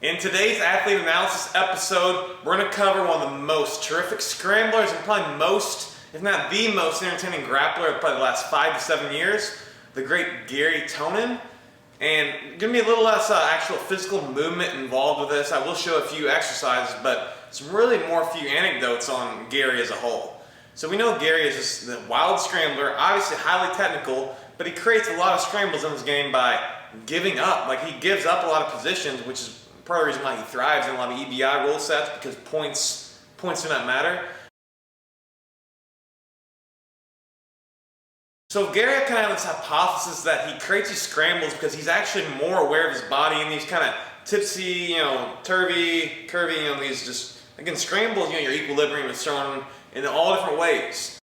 In today's athlete analysis episode, we're going to cover one of the most terrific scramblers and probably most, if not the most entertaining grappler of probably the last 5 to 7 years, the great Garry Tonon. And going to be a little less actual physical movement involved with this. I will show a few exercises, but some really more few anecdotes on Garry as a whole. So we know Garry is just the wild scrambler, obviously highly technical, but he creates a lot of scrambles in his game by giving up. Like, he gives up a lot of positions, which is part of the reason why he thrives in a lot of EBI rule sets, because points do not matter. So Garry kind of has this hypothesis that he creates these scrambles because he's actually more aware of his body and these kind of tipsy, turvy, curvy, these just, again, scrambles, your equilibrium is thrown in all different ways.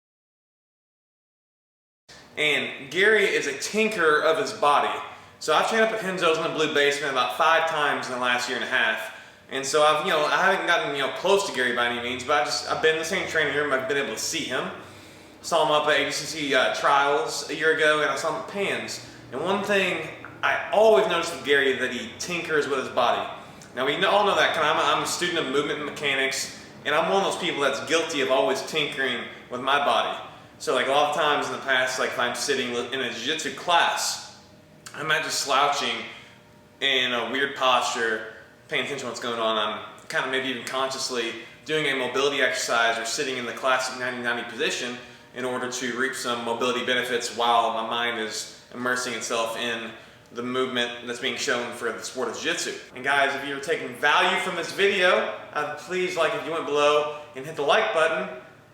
And Garry is a tinkerer of his body. So I've trained up at Henzo's in the Blue Basement about 5 times in the last 1.5 years. And so I haven't gotten, close to Garry by any means, but I've been in the same training room, I've been able to see him. Saw him up at AUTONOMY trials a year ago, and I saw him at Pans. And one thing I always noticed with Garry is that he tinkers with his body. Now we all know that, I'm a student of movement and mechanics, and I'm one of those people that's guilty of always tinkering with my body. So like a lot of times in the past, like if I'm sitting in a jiu-jitsu class, I'm not just slouching in a weird posture, paying attention to what's going on. I'm kind of maybe even consciously doing a mobility exercise or sitting in the classic 90-90 position in order to reap some mobility benefits while my mind is immersing itself in the movement that's being shown for the sport of jiu-jitsu. And guys, if you're taking value from this video, please if you went below and hit the like button.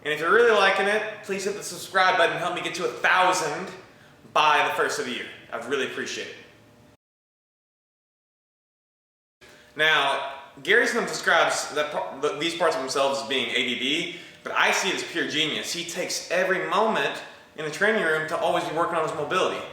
And if you're really liking it, please hit the subscribe button and help me get to 1,000 by the first of the year. I'd really appreciate it. Now, Garry sometimes describes these parts of himself as being ADD, but I see it as pure genius. He takes every moment in the training room to always be working on his mobility.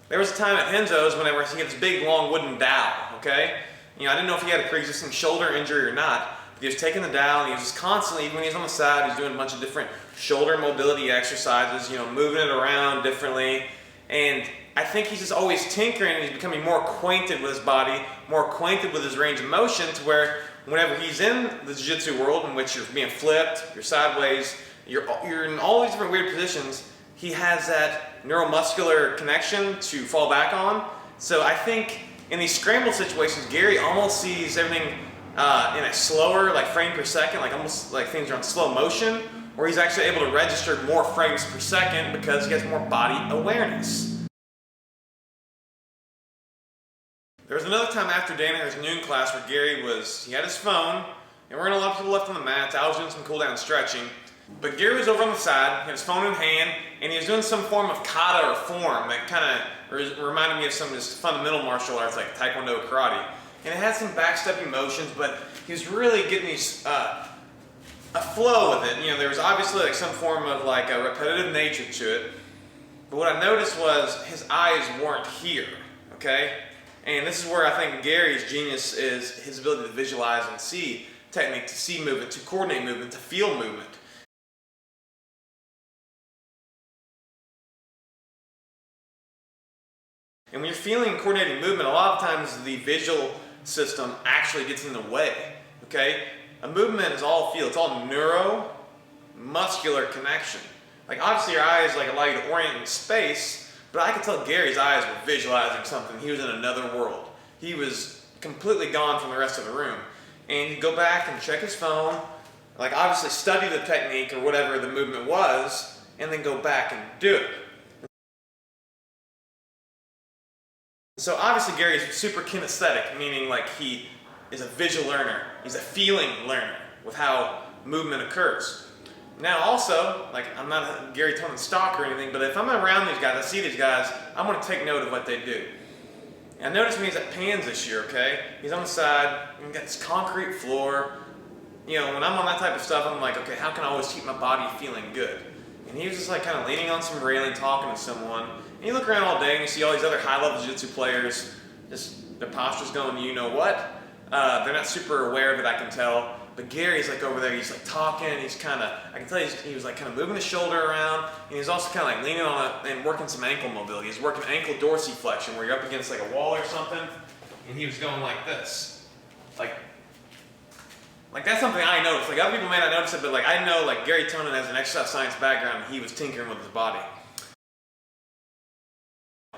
There was a time at Henzo's when he had this big, long wooden dowel, okay? I didn't know if he had a pre-existing shoulder injury or not. But he was taking the dowel and he was just constantly, when he was on the side, he's doing a bunch of different shoulder mobility exercises, moving it around differently. And I think he's just always tinkering and he's becoming more acquainted with his body, more acquainted with his range of motion, to where whenever he's in the jiu-jitsu world in which you're being flipped, you're sideways, you're in all these different weird positions, he has that neuromuscular connection to fall back on. So I think in these scramble situations, Garry almost sees everything in a slower frame per second, almost like things are on slow motion, where he's actually able to register more frames per second because he has more body awareness. There was another time after Danaher's noon class where Garry he had his phone, and we're going to let people left on the mats. I was doing some cool down stretching. But Garry was over on the side, had his phone in hand, and he was doing some form of kata or form that kind of reminded me of some just fundamental martial arts like Taekwondo or karate. And it had some backstepping motions, but he was really getting these, a flow with it. There was obviously some form of a repetitive nature to it. But what I noticed was his eyes weren't here, okay? And this is where I think Garry's genius is his ability to visualize and see technique, to see movement, to coordinate movement, to feel movement. And when you're feeling and coordinating movement, a lot of times the visual system actually gets in the way, okay? A movement is all feel, it's all neuromuscular connection. Obviously your eyes allow you to orient in space, but I could tell Garry's eyes were visualizing something. He was in another world. He was completely gone from the rest of the room. And he'd go back and check his phone, obviously study the technique or whatever the movement was, and then go back and do it. So obviously Garry's super kinesthetic, meaning he is a visual learner. He's a feeling learner with how movement occurs. Now also, I'm not a Garry Tonon stalker or anything, but if I'm around these guys, I see these guys, I'm going to take note of what they do. And I noticed when he's at Pans this year, okay? He's on the side, and got this concrete floor. When I'm on that type of stuff, I'm okay, how can I always keep my body feeling good? And he was just kind of leaning on some railing, talking to someone. And you look around all day and you see all these other high-level jiu-jitsu players, just their posture's going, you know what? They're not super aware of it, I can tell. But Garry's over there, he's talking, he's I can tell he was kind of moving his shoulder around, and he's also kind of leaning on it and working some ankle mobility. He's working ankle dorsiflexion, where you're up against a wall or something, and he was going like this. Like, that's something I noticed. Like, other people may not notice it, but like, I know like Garry Tonon has an exercise science background, and he was tinkering with his body.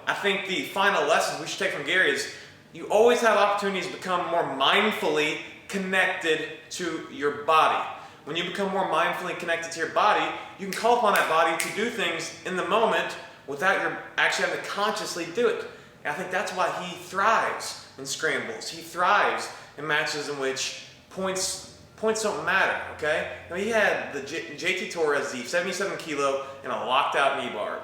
I think the final lesson we should take from Garry is you always have opportunities to become more mindfully connected to your body. When you become more mindfully connected to your body, you can call upon that body to do things in the moment without your actually having to consciously do it. And I think that's why he thrives in scrambles. He thrives in matches in which points don't matter, okay? Now, he had the JT Torres, the 77 kilo, and a locked out knee bar.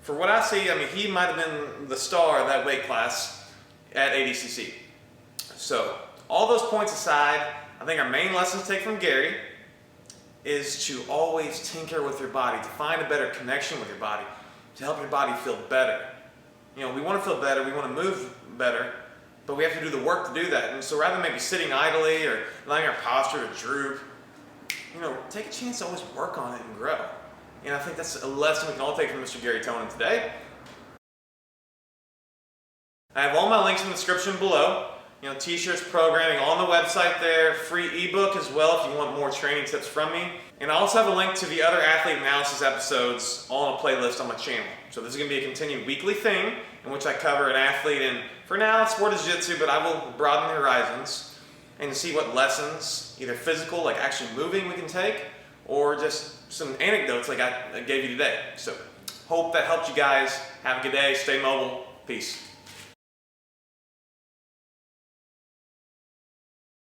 For what I see, I mean, he might have been the star of that weight class at ADCC. So, all those points aside, I think our main lesson to take from Garry is to always tinker with your body, to find a better connection with your body, to help your body feel better. You know, we want to feel better, we want to move better, but we have to do the work to do that. And so rather than maybe sitting idly or letting our posture to droop, you know, take a chance to always work on it and grow. And I think that's a lesson we can all take from Mr. Garry Tonon today. I have all my links in the description below. You know, t-shirts, programming on the website there, free ebook as well if you want more training tips from me. And I also have a link to the other athlete analysis episodes all on a playlist on my channel. So this is going to be a continued weekly thing in which I cover an athlete, and for now it's sport is jiu-jitsu, but I will broaden the horizons and see what lessons, either physical, like actually moving, we can take, or just some anecdotes like I gave you today. So hope that helped you guys. Have a good day. Stay mobile. Peace.